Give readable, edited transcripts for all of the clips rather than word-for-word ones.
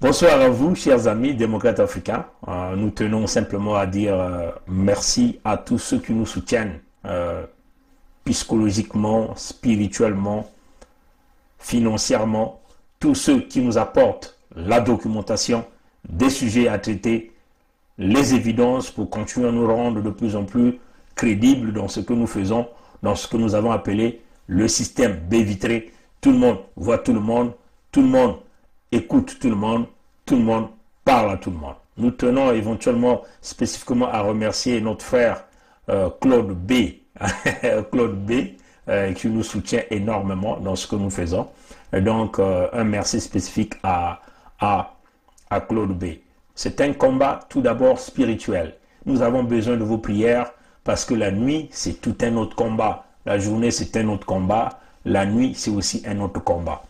Bonsoir à vous, chers amis démocrates africains. Nous tenons simplement à dire merci à tous ceux qui nous soutiennent psychologiquement, spirituellement, financièrement, tous ceux qui nous apportent la documentation, des sujets à traiter, les évidences pour continuer à nous rendre de plus en plus crédibles dans ce que nous faisons, dans ce que nous avons appelé le système baie vitrée. Tout le monde voit tout le monde écoute tout le monde parle à tout le monde. Nous tenons éventuellement spécifiquement à remercier notre frère Claude B, Claude B, qui nous soutient énormément dans ce que nous faisons. Et donc, un merci spécifique à Claude B. C'est un combat tout d'abord spirituel. Nous avons besoin de vos prières parce que la nuit, c'est tout un autre combat. La journée, c'est un autre combat. La nuit, c'est aussi un autre combat.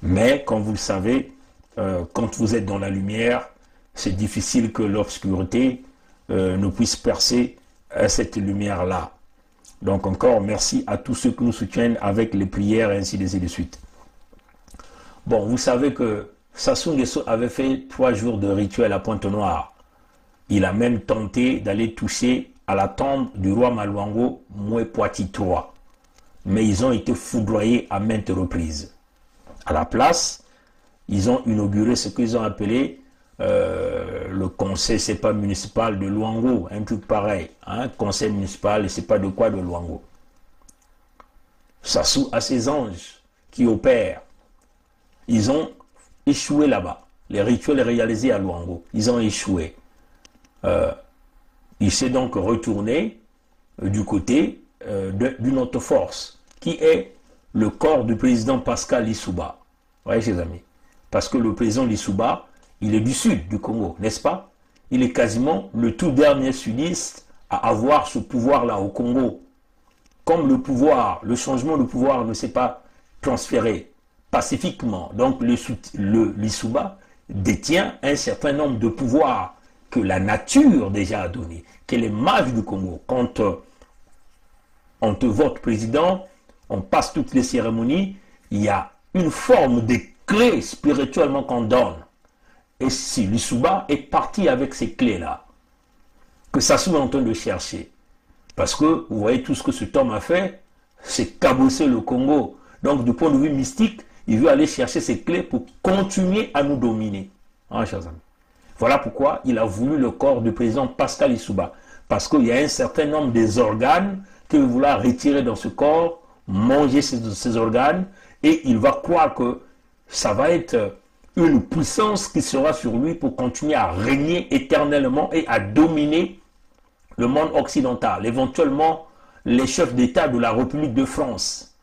Mais, comme vous le savez, quand vous êtes dans la lumière, c'est difficile que l'obscurité ne puisse percer cette lumière-là. Donc encore, merci à tous ceux qui nous soutiennent avec les prières et ainsi de suite. Bon, vous savez que Sassou Nguesso avait fait 3 jours de rituel à Pointe-Noire. Il a même tenté d'aller toucher à la tombe du roi Maluango Mwepoiti III. Mais ils ont été foudroyés à maintes reprises. À la place, ils ont inauguré ce qu'ils ont appelé le conseil, c'est pas municipal de Luango, un truc pareil, hein, conseil municipal, et c'est pas de quoi de Luango. Sassou a ses anges qui opèrent. Ils ont échoué là-bas. Les rituels réalisés à Luango, ils ont échoué. Il s'est donc retourné du côté d'une autre force, qui est le corps du président Pascal Lissouba. Vous voyez, chers amis. Parce que le président Lissouba, il est du sud du Congo, n'est-ce pas? Il est quasiment le tout dernier sudiste à avoir ce pouvoir-là au Congo. Comme le changement de pouvoir ne s'est pas transféré pacifiquement, donc le Lissouba détient un certain nombre de pouvoirs que la nature déjà a donné, que les mages du Congo, quand on te vote président, on passe toutes les cérémonies, il y a une forme de clé spirituellement qu'on donne. Et si Lissouba est parti avec ces clés-là, que Sassou est en train de chercher, parce que vous voyez tout ce que cet homme a fait, c'est cabosser le Congo. Donc du point de vue mystique, il veut aller chercher ces clés pour continuer à nous dominer. Hein, chers amis. Voilà pourquoi il a voulu le corps du président Pascal Lissouba. Parce qu'il y a un certain nombre des organes qu'il veut vouloir retirer dans ce corps, manger ces organes, et il va croire que ça va être une puissance qui sera sur lui pour continuer à régner éternellement et à dominer le monde occidental, éventuellement les chefs d'État de la République de France.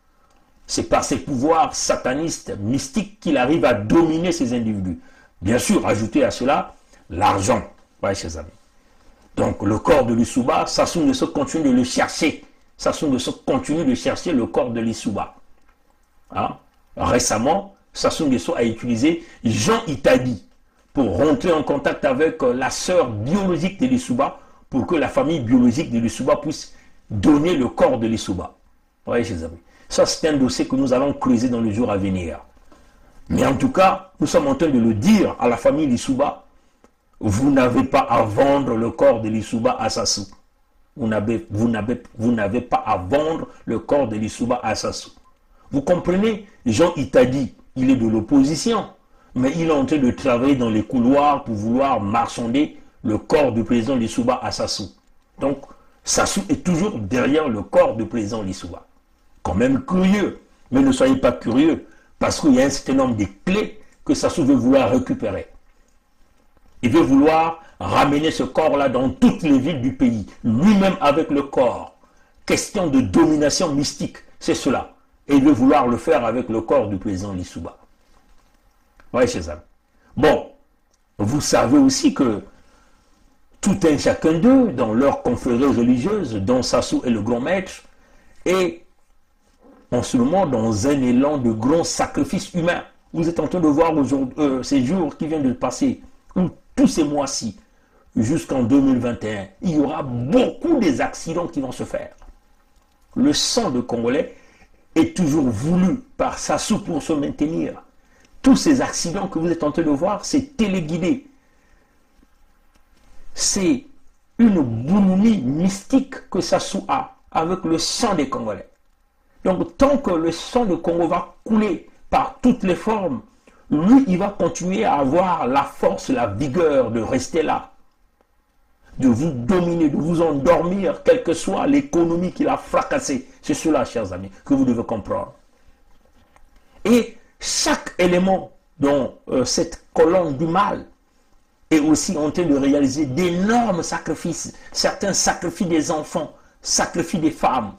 C'est par ses pouvoirs satanistes, mystiques, qu'il arrive à dominer ces individus. Bien sûr, ajouter à cela l'argent. Ouais, chers amis. Donc le corps de Lissouba, Sassou Nguesso continue de le chercher. Sassou Nguesso continue de chercher le corps de Lissouba. Hein? Récemment, Sassou Nguesso a utilisé Jean Itadi pour rentrer en contact avec la sœur biologique de Lissouba pour que la famille biologique de Lissouba puisse donner le corps de Lissouba. Vous voyez, chers amis. Ça, c'est un dossier que nous allons creuser dans les jours à venir. Mais en tout cas, nous sommes en train de le dire à la famille Lissouba, vous n'avez pas à vendre le corps de Lissouba à Sassou. Vous n'avez pas à vendre le corps de Lissouba à Sassou. Vous comprenez, Jean Itadi, il est de l'opposition, mais il est en train de travailler dans les couloirs pour vouloir marchander le corps du président Lissouba à Sassou. Donc, Sassou est toujours derrière le corps du président Lissouba. Quand même curieux, mais ne soyez pas curieux, parce qu'il y a un certain nombre de clés que Sassou veut vouloir récupérer. Il veut vouloir ramener ce corps-là dans toutes les villes du pays, lui-même avec le corps. Question de domination mystique, c'est cela. Et il veut vouloir le faire avec le corps du président Lissouba. Oui, chers amis. Bon, vous savez aussi que tout un chacun d'eux, dans leur confrérie religieuse, dont Sassou est le grand maître, est en ce moment dans un élan de grands sacrifices humains. Vous êtes en train de voir ces jours qui viennent de passer, ou tous ces mois-ci, jusqu'en 2021, il y aura beaucoup des accidents qui vont se faire. Le sang de Congolais est toujours voulu par Sassou pour se maintenir. tous ces accidents que vous êtes en train de voir, c'est téléguidé. C'est une boulimie mystique que Sassou a avec le sang des Congolais. Donc, tant que le sang du Congo va couler par toutes les formes, lui, il va continuer à avoir la force, la vigueur de rester là, de vous dominer, de vous endormir, quelle que soit l'économie qu'il a fracassée. C'est cela, chers amis, que vous devez comprendre. Et chaque élément dans cette colonne du mal est aussi en train de réaliser d'énormes sacrifices. Certains sacrifient des enfants, sacrifient des femmes,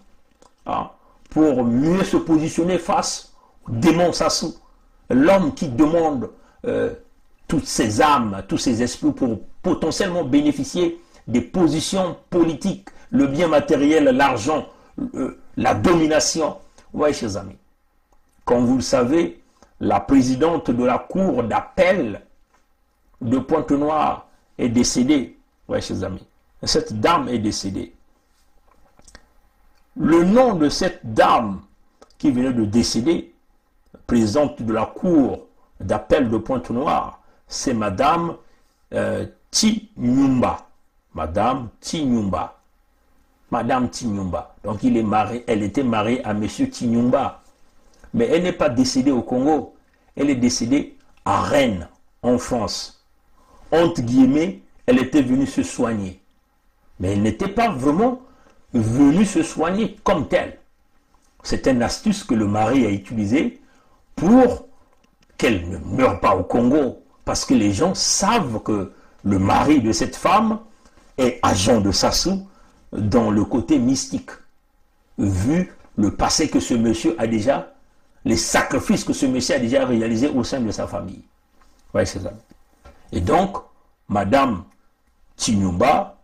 hein, pour mieux se positionner face au démon Sassou. L'homme qui demande toutes ses âmes, tous ses esprits pour potentiellement bénéficier des positions politiques, le bien matériel, l'argent, la domination. Vous voyez, chers amis, comme vous le savez, la présidente de la cour d'appel de Pointe-Noire est décédée. Vous voyez, chers amis, cette dame est décédée. Le nom de cette dame qui venait de décéder, présidente de la cour d'appel de Pointe-Noire, c'est Madame Tinyumba. Madame Tinyumba. Madame Tinyumba. Donc elle était mariée à Monsieur Tinyumba. Mais elle n'est pas décédée au Congo. Elle est décédée à Rennes, en France. Entre guillemets, elle était venue se soigner. Mais elle n'était pas vraiment venue se soigner comme telle. C'est une astuce que le mari a utilisée pour qu'elle ne meure pas au Congo. Parce que les gens savent que le mari de cette femme est agent de Sassou dans le côté mystique. Vu le passé que ce monsieur a déjà, les sacrifices que ce monsieur a déjà réalisés au sein de sa famille. Oui, c'est ça. Et donc, Madame Tinyumba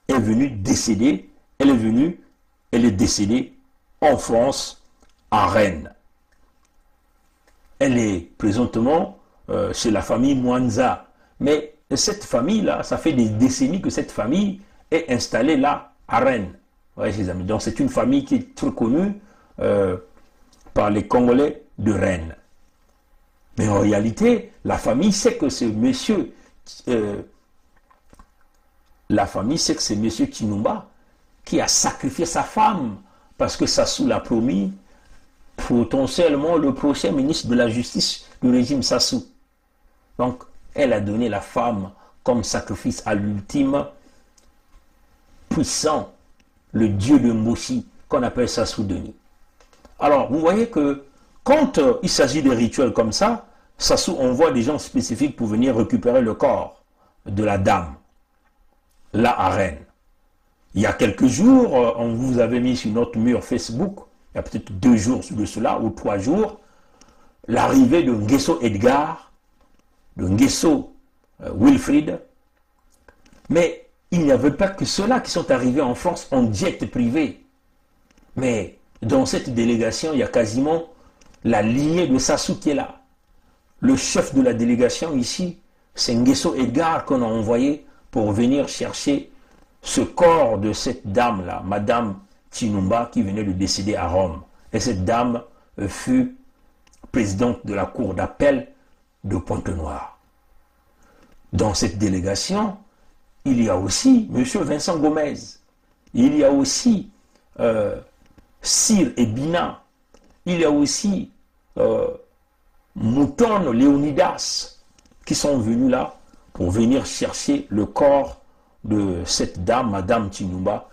est venue décéder, elle est décédée en France, à Rennes. Elle est présentement chez la famille Mwanza. Mais cette famille-là, ça fait des décennies que cette famille est installée là, à Rennes. Ouais, ses amis. Donc c'est une famille qui est très connue par les Congolais de Rennes. Mais en réalité, la famille sait que ce monsieur, Kinumba qui a sacrifié sa femme parce que Sassou l'a promis, potentiellement le prochain ministre de la Justice du régime Sassou. Donc, elle a donné la femme comme sacrifice à l'ultime puissant, le dieu de Mboshi, qu'on appelle Sassou Denis. Alors, vous voyez que quand il s'agit de rituels comme ça, Sassou envoie des gens spécifiques pour venir récupérer le corps de la dame, là à Rennes. Il y a quelques jours, on vous avait mis sur notre mur Facebook, il y a peut-être 2 jours de cela, ou 3 jours, l'arrivée de Nguesso Edgar, de Nguesso Wilfried. Mais il n'y avait pas que ceux-là qui sont arrivés en France en jet privé. Mais dans cette délégation, il y a quasiment la lignée de Sassou qui est là. Le chef de la délégation ici, c'est Nguesso Edgar qu'on a envoyé pour venir chercher ce corps de cette dame-là, Madame Tinumba, qui venait de décéder à Rome. Et cette dame fut présidente de la cour d'appel de Pointe-Noire. Dans cette délégation, il y a aussi M. Vincent Gomez. Il y a aussi Cyr et Bina. Il y a aussi Mouton Léonidas qui sont venus là pour venir chercher le corps de cette dame, Madame Tinumba.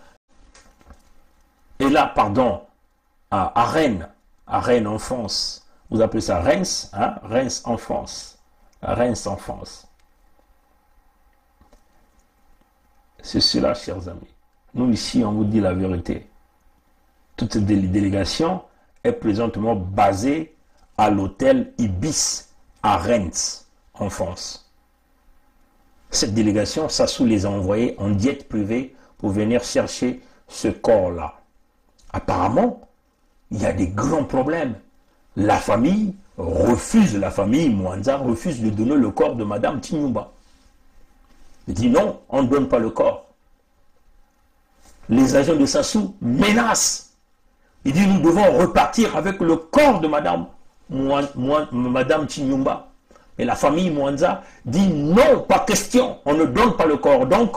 Et là, pardon, à Rennes en France. Vous appelez ça Reims, hein? Reims en France. Reims en France. C'est cela, chers amis. Nous, ici, on vous dit la vérité. Toute cette délégation est présentement basée à l'hôtel Ibis à Reims, en France. Cette délégation, Sassou les a envoyés en diète privée pour venir chercher ce corps-là. Apparemment, il y a des grands problèmes. La famille Mwanza refuse de donner le corps de Madame Tinyumba. Il dit non, on ne donne pas le corps. Les agents de Sassou menacent. Il dit nous devons repartir avec le corps de Madame Madame Chinyumba. Et la famille Mwanza dit non, pas question, on ne donne pas le corps. Donc,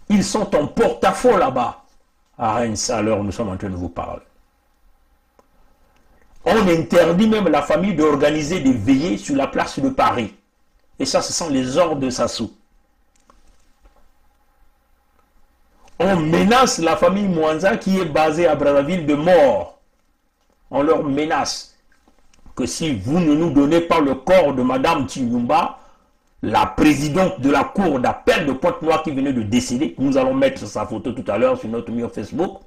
ils sont en porte-à-faux là-bas, à Reims, à l'heure où nous sommes en train de vous parler. On interdit même à la famille d'organiser des veillées sur la place de Paris. Et ça, ce sont les ordres de Sassou. On menace la famille Mwanza qui est basée à Brazzaville de mort. On leur menace que si vous ne nous donnez pas le corps de Madame Chinyumba, la présidente de la cour d'appel de Pointe-Noire qui venait de décéder, nous allons mettre sa photo tout à l'heure sur notre mur Facebook,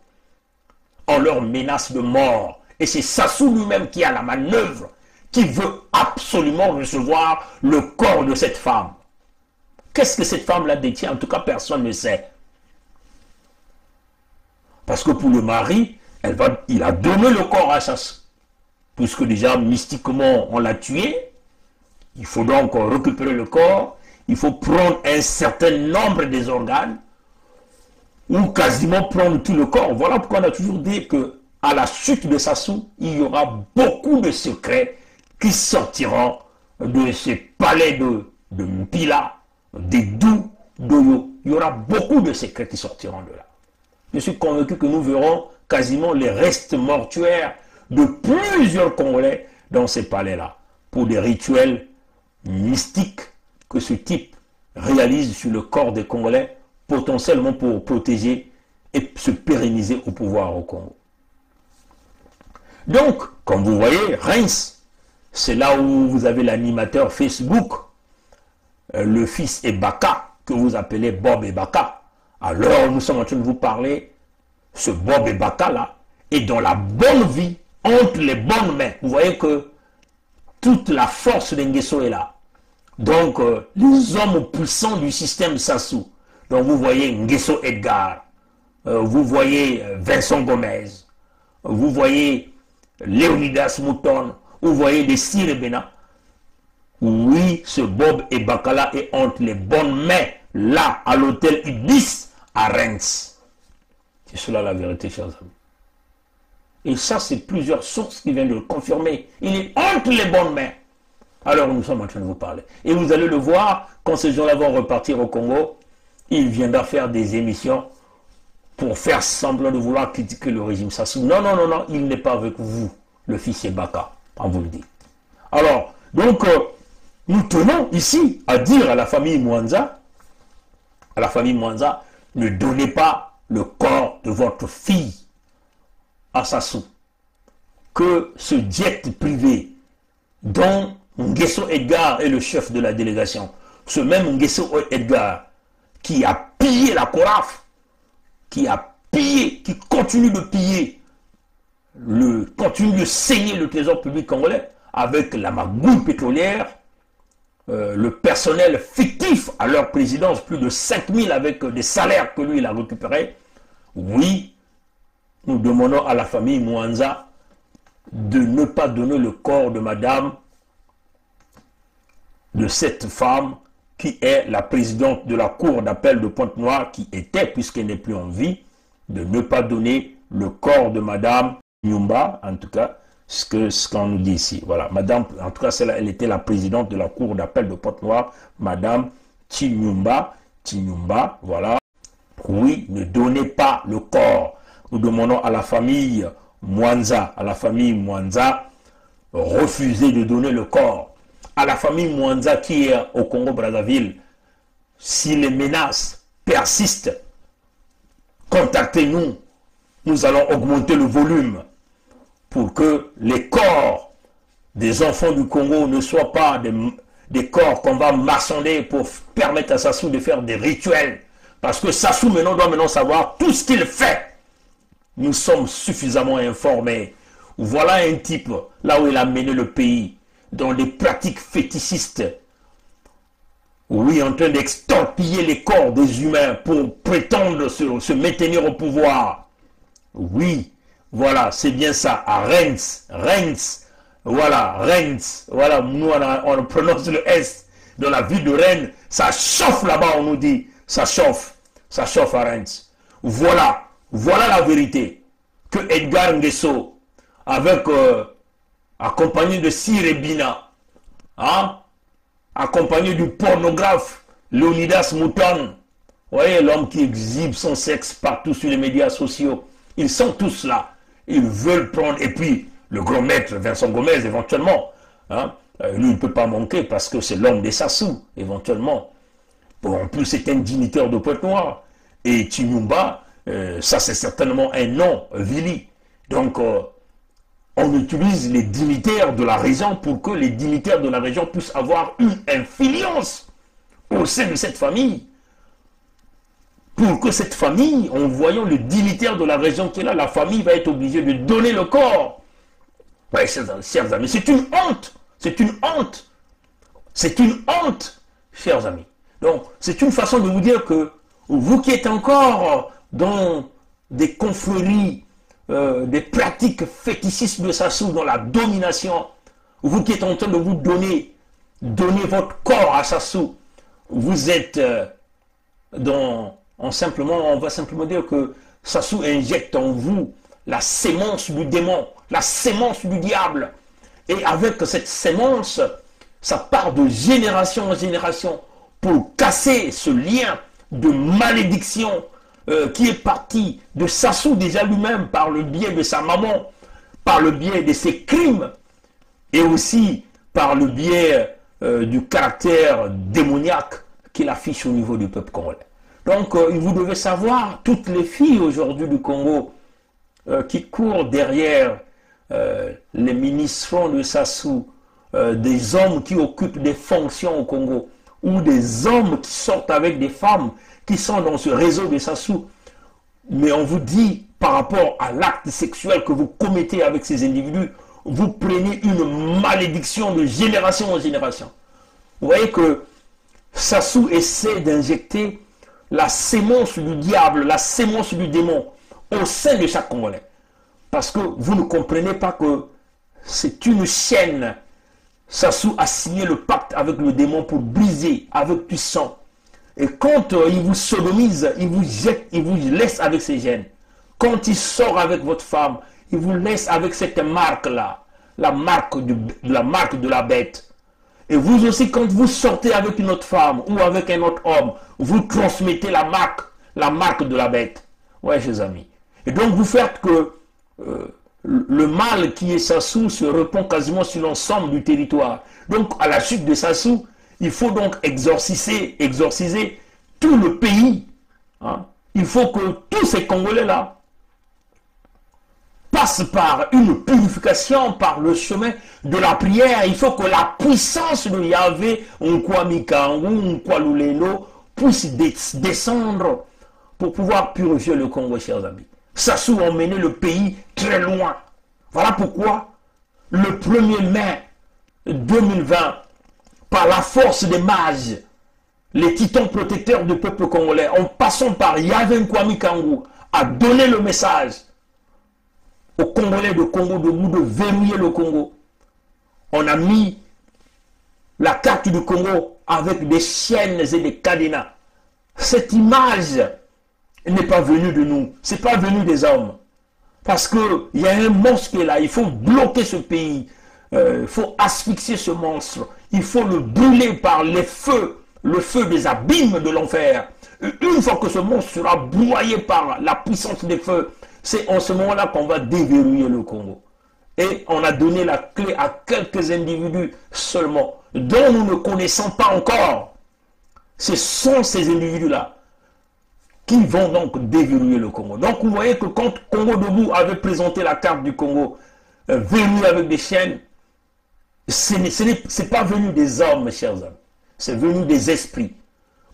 on leur menace de mort. Et c'est Sassou lui-même qui a la manœuvre, qui veut absolument recevoir le corps de cette femme. Qu'est-ce que cette femme-là détient? En tout cas, personne ne sait. Parce que pour le mari, il a donné le corps à Sassou. Puisque déjà, mystiquement, on l'a tué. Il faut donc récupérer le corps. Il faut prendre un certain nombre des organes. Ou quasiment prendre tout le corps. Voilà pourquoi on a toujours dit que à la chute de Sassou, il y aura beaucoup de secrets qui sortiront de ces palais de Mpila, des Dou, d'Oyo. Il y aura beaucoup de secrets qui sortiront de là. Je suis convaincu que nous verrons quasiment les restes mortuaires de plusieurs Congolais dans ces palais-là, pour des rituels mystiques que ce type réalise sur le corps des Congolais, potentiellement pour protéger et se pérenniser au pouvoir au Congo. Donc, comme vous voyez, Reims, c'est là où vous avez l'animateur Facebook, le fils Ebaka, que vous appelez Bob Ebaka. Alors, nous sommes en train de vous parler, ce Bob Ebaka là, est dans la bonne vie, entre les bonnes mains. Vous voyez que toute la force d'Ngeso est là. Donc, les hommes puissants du système Sassou. Donc, vous voyez Ngeso Edgar, vous voyez Vincent Gomez, vous voyez Léonidas Mouton, vous voyez des Sirebena. Oui, ce Bob Ebaka est entre les bonnes mains, là, à l'hôtel Ibis, à Reims. C'est cela la vérité, chers amis. Et ça, c'est plusieurs sources qui viennent de le confirmer. Il est entre les bonnes mains. Alors, nous sommes en train de vous parler. Et vous allez le voir, quand ces gens-là vont repartir au Congo, il viendra faire des émissions pour faire semblant de vouloir critiquer le régime Sassou. Non, non, non, non, il n'est pas avec vous, le fils Ebaka, on vous le dit. Alors, donc, nous tenons ici à dire à la famille Mwanza, ne donnez pas le corps de votre fille à Sassou. Que ce jet privé dont Ngeso Edgar est le chef de la délégation, ce même Ngeso Edgar qui a pillé la CORAF, qui a pillé, qui continue de piller, continue de saigner le trésor public congolais avec la magouille pétrolière, le personnel fictif à leur présidence, plus de 5000 avec des salaires que lui il a récupérés. Oui, nous demandons à la famille Mwanza de ne pas donner le corps de madame, de cette femme qui est la présidente de la cour d'appel de Pointe-Noire, qui était, puisqu'elle n'est plus en vie, de ne pas donner le corps de madame Nyumba, en tout cas, ce qu'on nous dit ici. Voilà, madame, en tout cas, elle était la présidente de la cour d'appel de Pointe-Noire, madame Chinyumba, voilà. Oui, ne donnez pas le corps. Nous demandons à la famille Mwanza, refusez de donner le corps. À la famille Mwanza qui est au Congo-Brazzaville, si les menaces persistent, contactez-nous. Nous allons augmenter le volume pour que les corps des enfants du Congo ne soient pas des corps qu'on va maçonner pour permettre à Sassou de faire des rituels. Parce que Sassou doit maintenant savoir tout ce qu'il fait. Nous sommes suffisamment informés. Voilà un type, là où il a mené le pays, dans des pratiques fétichistes. Oui, en train d'extorpiller les corps des humains pour prétendre se maintenir au pouvoir. Oui, voilà, c'est bien ça, à Reims, voilà, Reims, voilà, nous on prononce le S, dans la ville de Rennes, ça chauffe là-bas, on nous dit, ça chauffe à Reims. Voilà la vérité, que Edgar Ngeso, avec accompagné de Sirebina, hein, accompagné du pornographe Leonidas Mouton. Vous voyez, l'homme qui exhibe son sexe partout sur les médias sociaux. Ils sont tous là. Ils veulent prendre. Et puis, le grand maître Vincent Gomez, éventuellement. Hein, lui, il ne peut pas manquer parce que c'est l'homme des Sassou, éventuellement. Bon, en plus, c'est un dignitaire de Pointe-Noire. Et Chinyumba, ça, c'est certainement un nom, Vili. Donc, on utilise les dignitaires de la région pour que les dignitaires de la région puissent avoir une influence au sein de cette famille. Pour que cette famille, en voyant le dignitaire de la région qui est là, la famille va être obligée de donner le corps. Ouais, chers amis, c'est une honte. C'est une honte. C'est une honte, chers amis. Donc, c'est une façon de vous dire que vous qui êtes encore dans des confréries, des pratiques fétichistes de Sassou, dans la domination, vous qui êtes en train de vous donner votre corps à Sassou, vous êtes on va simplement dire que Sassou injecte en vous la sémence du démon, la sémence du diable. Et avec cette sémence, ça part de génération en génération pour casser ce lien de malédiction qui est parti de Sassou déjà lui-même par le biais de sa maman, par le biais de ses crimes et aussi par le biais du caractère démoniaque qu'il affiche au niveau du peuple congolais. Donc, vous devez savoir, toutes les filles aujourd'hui du Congo qui courent derrière les ministres de Sassou, des hommes qui occupent des fonctions au Congo, ou des hommes qui sortent avec des femmes qui sont dans ce réseau de Sassou, mais on vous dit, par rapport à l'acte sexuel que vous commettez avec ces individus, vous prenez une malédiction de génération en génération. Vous voyez que Sassou essaie d'injecter la sémence du diable, la sémence du démon au sein de chaque Congolais. Parce que vous ne comprenez pas que c'est une chaîne. Sassou a signé le pacte avec le démon pour briser avec du sang. Et quand il vous sodomise, il vous jette, il vous laisse avec ses gènes. Quand il sort avec votre femme, il vous laisse avec cette marque-là, la marque de la bête. Et vous aussi, quand vous sortez avec une autre femme ou avec un autre homme, vous transmettez la marque de la bête. Ouais, chers amis. Et donc, vous faites que le mal qui est Sassou se répand quasiment sur l'ensemble du territoire. Donc, à la chute de Sassou, il faut donc exorciser tout le pays. Hein. Il faut que tous ces Congolais-là passe par une purification, par le chemin de la prière. Il faut que la puissance de Yahvé, Nkwamikangu, Nkwalulelo, puisse descendre pour pouvoir purifier le Congo, chers amis. Sassou a emmené le pays très loin. Voilà pourquoi le 1er mai 2020, par la force des mages, les titans protecteurs du peuple congolais, en passant par Yahvé Nkwamikangu, a donné le message aux Congolais de Congo de verrouiller le Congo. On a mis la carte du Congo avec des chaînes et des cadenas. Cette image n'est pas venue de nous, c'est pas venu des hommes. Parce qu'il y a un monstre qui est là, il faut bloquer ce pays, il faut asphyxier ce monstre, il faut le brûler par les feux, le feu des abîmes de l'enfer. Une fois que ce monstre sera broyé par la puissance des feux, c'est en ce moment-là qu'on va déverrouiller le Congo. Et on a donné la clé à quelques individus seulement, dont nous ne connaissons pas encore. Ce sont ces individus-là qui vont donc déverrouiller le Congo. Donc vous voyez que quand Congo Debout avait présenté la carte du Congo, verrouillée avec des chaînes, ce n'est pas venu des hommes, mes chers amis. C'est venu des esprits.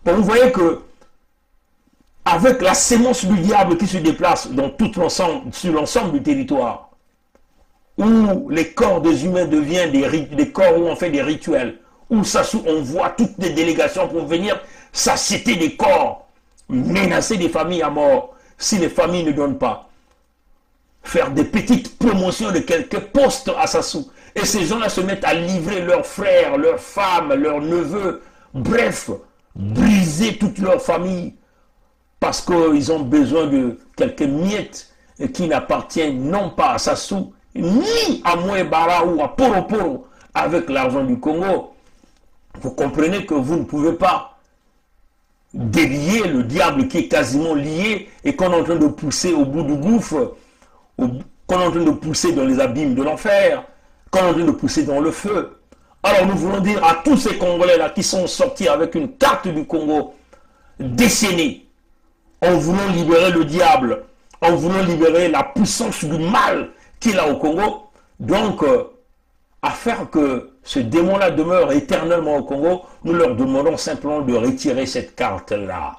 Bon, vous voyez que avec la sémence du diable qui se déplace dans tout l'ensemble, sur l'ensemble du territoire, où les corps des humains deviennent des corps où on fait des rituels, où Sassou envoie toutes les délégations pour venir s'acheter des corps, menacer des familles à mort, si les familles ne donnent pas. Faire des petites promotions de quelques postes à Sassou. Et ces gens-là se mettent à livrer leurs frères, leurs femmes, leurs neveux, bref, briser toute leur famille, parce qu'ils ont besoin de quelques miettes qui n'appartiennent non pas à Sassou, ni à Mouébara ou à Poroporo avec l'argent du Congo. Vous comprenez que vous ne pouvez pas délier le diable qui est quasiment lié et qu'on est en train de pousser au bout du gouffre, qu'on est en train de pousser dans les abîmes de l'enfer, qu'on est en train de pousser dans le feu. Alors nous voulons dire à tous ces Congolais-là qui sont sortis avec une carte du Congo déchaînée, en voulant libérer le diable, en voulant libérer la puissance du mal qu'il a au Congo, donc à faire que ce démon-là demeure éternellement au Congo, nous leur demandons simplement de retirer cette carte-là.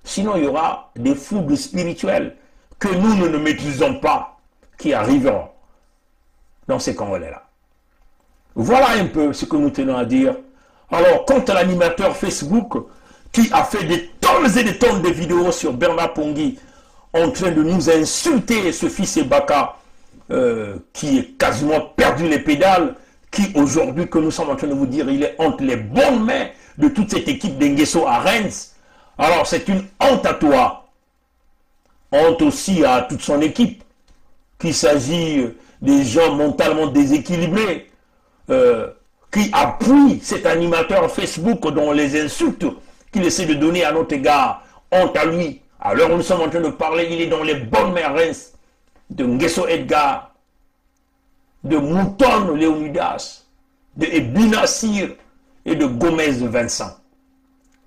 Sinon, il y aura des fougues spirituelles que nous ne maîtrisons pas, qui arriveront dans ces Congolais-là. Voilà un peu ce que nous tenons à dire. Alors, quant à l'animateur Facebook qui a fait des tonnes et des tonnes de vidéos sur Bernard Pongui en train de nous insulter, ce fils Ebaka qui est quasiment perdu les pédales, qui aujourd'hui que nous sommes en train de vous dire, il est entre les bonnes mains de toute cette équipe d'Enguesso à Reims. Alors, c'est une honte à toi. Honte aussi à toute son équipe, qu'il s'agit des gens mentalement déséquilibrés, qui appuient cet animateur Facebook dans les insultes qu'il essaie de donner à notre égard. Honte à lui. Alors nous sommes en train de parler, il est dans les bonnes mains Reims, de Nguesso Edgar, de Mouton Léonidas, de Ebinassir et de Gomez Vincent.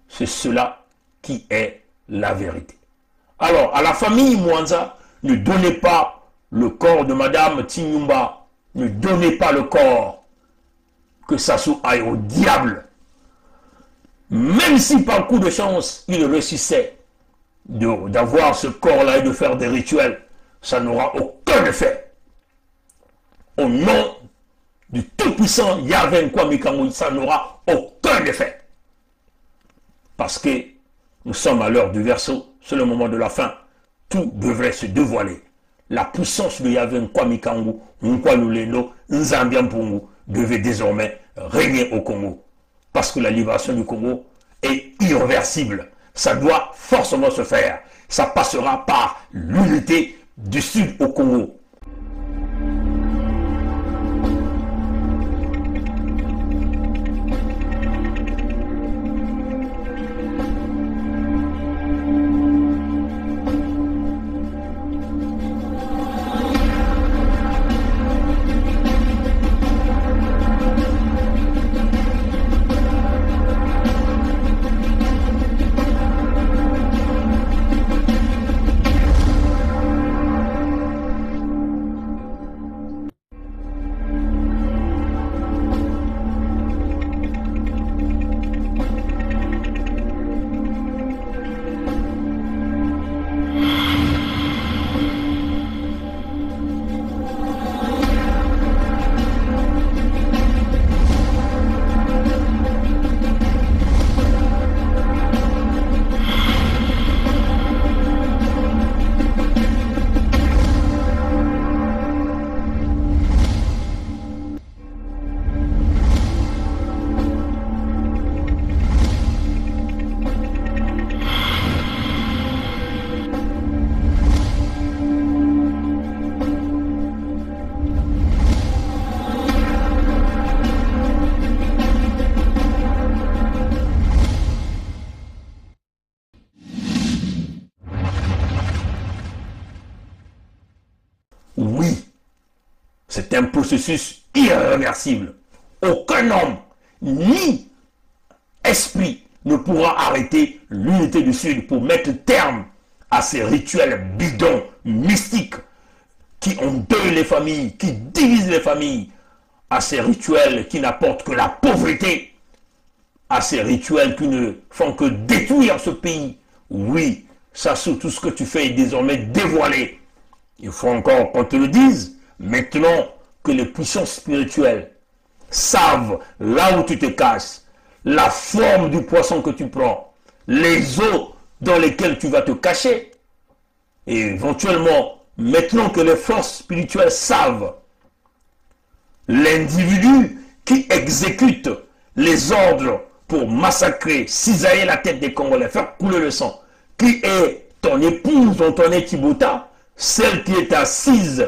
C'est cela qui est la vérité. Alors, à la famille Mwanza, ne donnez pas le corps de Madame Tinyumba, ne donnez pas le corps, que Sassou aille au diable. Même si par coup de chance, il réussissait d'avoir ce corps-là et de faire des rituels, ça n'aura aucun effet. Au nom du tout-puissant Yahvé Nkwame Kangou, ça n'aura aucun effet. Parce que nous sommes à l'heure du Verseau, c'est le moment de la fin. Tout devrait se dévoiler. La puissance de Yahvé Nkwame Kangou, Nkwaluleno, Nzambian Mpungu, devait désormais régner au Congo. Parce que la libération du Congo est irréversible. Ça doit forcément se faire. Ça passera par l'unité du Sud au Congo. Oui, c'est un processus irréversible. Aucun homme, ni esprit, ne pourra arrêter l'unité du Sud pour mettre terme à ces rituels bidons, mystiques, qui endeuillent les familles, qui divisent les familles, à ces rituels qui n'apportent que la pauvreté, à ces rituels qui ne font que détruire ce pays. Oui, Sassou, tout ce que tu fais est désormais dévoilé. Il faut encore qu'on te le dise, maintenant que les puissances spirituelles savent là où tu te caches, la forme du poisson que tu prends, les eaux dans lesquelles tu vas te cacher, et éventuellement, maintenant que les forces spirituelles savent l'individu qui exécute les ordres pour massacrer, cisailler la tête des Congolais, faire couler le sang, qui est ton épouse dont on est Thibota, celle qui est assise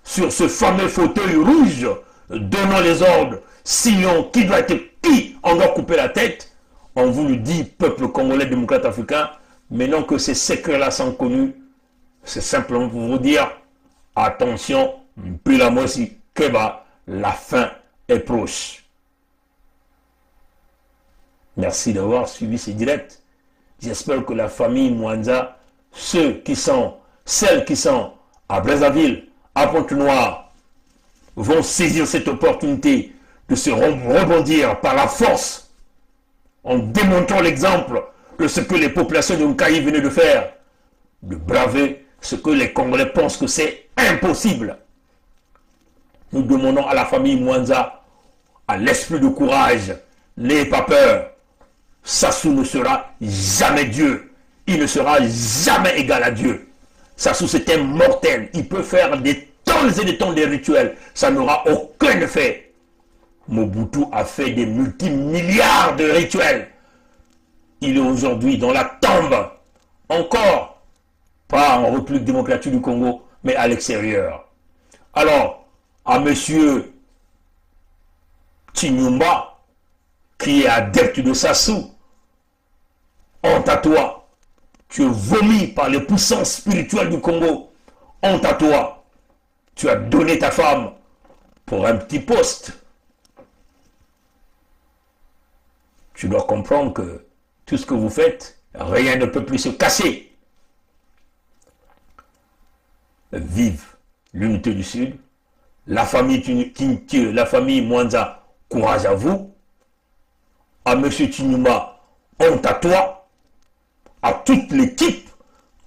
sur ce fameux fauteuil rouge, donnant les ordres, signant qui doit être qui, on doit couper la tête. On vous le dit, peuple congolais démocrate africain, maintenant que ces secrets-là sont connus, c'est simplement pour vous dire, attention, puis la moissi, Keba, la fin est proche. Merci d'avoir suivi ces directs. J'espère que la famille Mwanza, celles qui sont à Brazzaville, à Pointe-Noire, vont saisir cette opportunité de se rebondir par la force en démontrant l'exemple de ce que les populations de Nkayi venaient de faire, de braver ce que les Congolais pensent que c'est impossible. Nous demandons à la famille Mwanza, à l'esprit de courage, n'ayez pas peur. Sassou ne sera jamais Dieu. Il ne sera jamais égal à Dieu. Sassou, c'est un mortel. Il peut faire des tonnes et des tonnes de rituels. Ça n'aura aucun effet. Mobutu a fait des multimilliards de rituels. Il est aujourd'hui dans la tombe. Encore. Pas en République démocratique du Congo, mais à l'extérieur. Alors, à monsieur Chinyumba, qui est adepte de Sassou, honte à toi. Tu es vomi par les puissances spirituelles du Congo. Honte à toi. Tu as donné ta femme pour un petit poste. Tu dois comprendre que tout ce que vous faites, rien ne peut plus se casser. Vive l'unité du Sud. La famille Tintieu, la famille Mwanza, courage à vous. À M. Tinuma, honte à toi. À toute l'équipe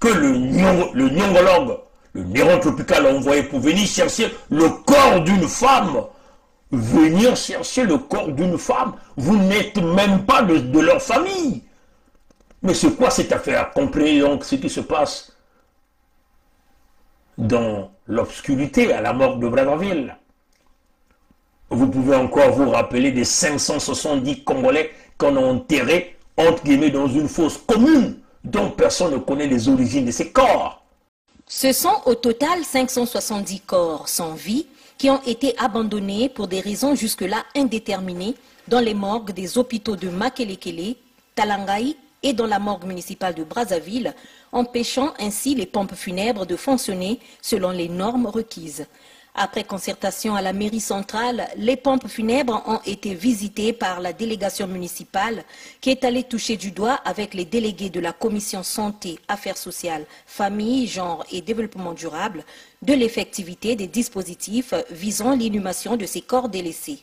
que le nyongologue, le Néron tropical a envoyé pour venir chercher le corps d'une femme. Venir chercher le corps d'une femme. Vous n'êtes même pas de leur famille. Mais c'est quoi cette affaire? Comprenez donc ce qui se passe dans l'obscurité à la mort de Brazzaville. Vous pouvez encore vous rappeler des 570 Congolais qu'on a enterrés, entre guillemets, dans une fosse commune, dont personne ne connaît les origines de ces corps. Ce sont au total 570 corps sans vie qui ont été abandonnés pour des raisons jusque-là indéterminées dans les morgues des hôpitaux de Makelekele, Talangaï et dans la morgue municipale de Brazzaville, empêchant ainsi les pompes funèbres de fonctionner selon les normes requises. Après concertation à la mairie centrale, les pompes funèbres ont été visitées par la délégation municipale qui est allée toucher du doigt avec les délégués de la commission santé, affaires sociales, famille, genre et développement durable de l'effectivité des dispositifs visant l'inhumation de ces corps délaissés.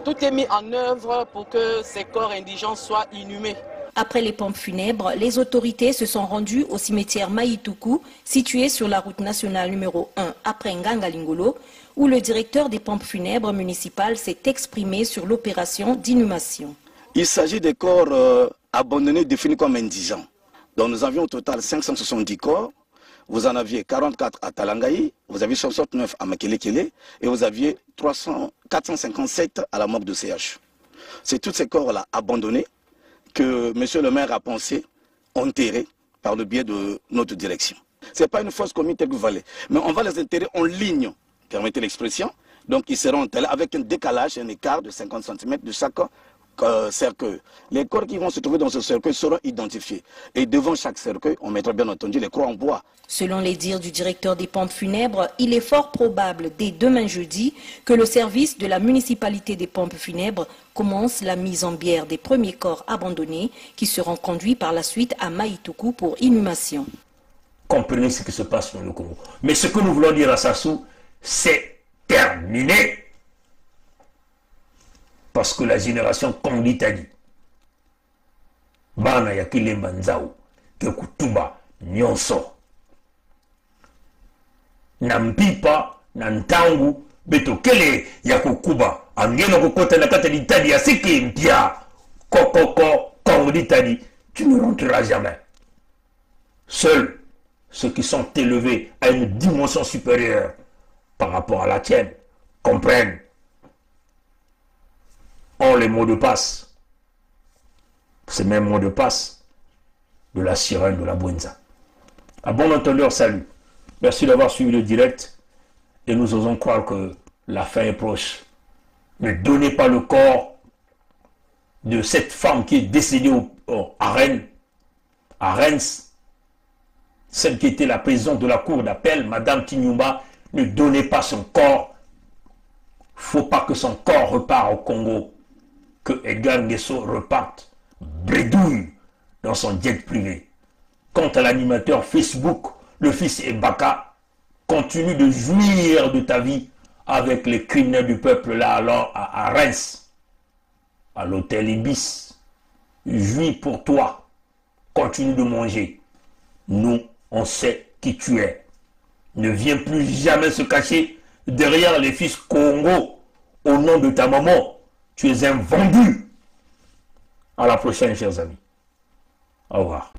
Tout est mis en œuvre pour que ces corps indigents soient inhumés. Après les pompes funèbres, les autorités se sont rendues au cimetière Maïtoukou, situé sur la route nationale numéro 1 après Ngangalingolo, où le directeur des pompes funèbres municipales s'est exprimé sur l'opération d'inhumation. Il s'agit des corps abandonnés définis comme indigents. Donc nous avions au total 570 corps. Vous en aviez 44 à Talangaï, vous aviez 69 à Makelekele et vous aviez 457 à la morgue de CH. C'est tous ces corps-là abandonnés que M. le maire a pensé enterrer par le biais de notre direction. Ce n'est pas une fosse commune telle que vous voulez, mais on va les enterrer en ligne, permettez l'expression. Donc ils seront enterrés avec un décalage, un écart de 50 cm de chaque cercueil. Les corps qui vont se trouver dans ce cercueil seront identifiés. Et devant chaque cercueil, on mettra bien entendu les croix en bois. Selon les dires du directeur des pompes funèbres, il est fort probable dès demain jeudi que le service de la municipalité des pompes funèbres commence la mise en bière des premiers corps abandonnés qui seront conduits par la suite à Maïtoukou pour inhumation. Comprenez ce qui se passe dans le Congo. Mais ce que nous voulons dire à Sassou, c'est terminé. Parce que la génération Kondit a dit Bana yakile manzao Kekutuba nyonso Nampipa Nantangu Betokele Yakukuba Angeno kokota na kata d'Italie ya siki mpia Kokoko Kondit a dit tu ne rentreras jamais. Seuls ceux qui sont élevés à une dimension supérieure par rapport à la tienne comprennent ont les mots de passe. Ces mêmes mots de passe de la sirène de la Bwenza. À bon entendeur, salut. Merci d'avoir suivi le direct. et nous osons croire que la fin est proche. Ne donnez pas le corps de cette femme qui est décédée à Rennes, à Reims, celle qui était la présidente de la cour d'appel, Madame Tinyumba. Ne donnez pas son corps. Il ne faut pas que son corps repart au Congo. Que Edgar Nguesso reparte bredouille dans son jet privé. Quant à l'animateur Facebook, le fils Ebaka, continue de jouir de ta vie avec les criminels du peuple là alors à Reims, à l'hôtel Ibis. Jouis pour toi. Continue de manger. Nous, on sait qui tu es. Ne viens plus jamais se cacher derrière les fils Congo au nom de ta maman. Tu es un vendu. À la prochaine, chers amis. Au revoir.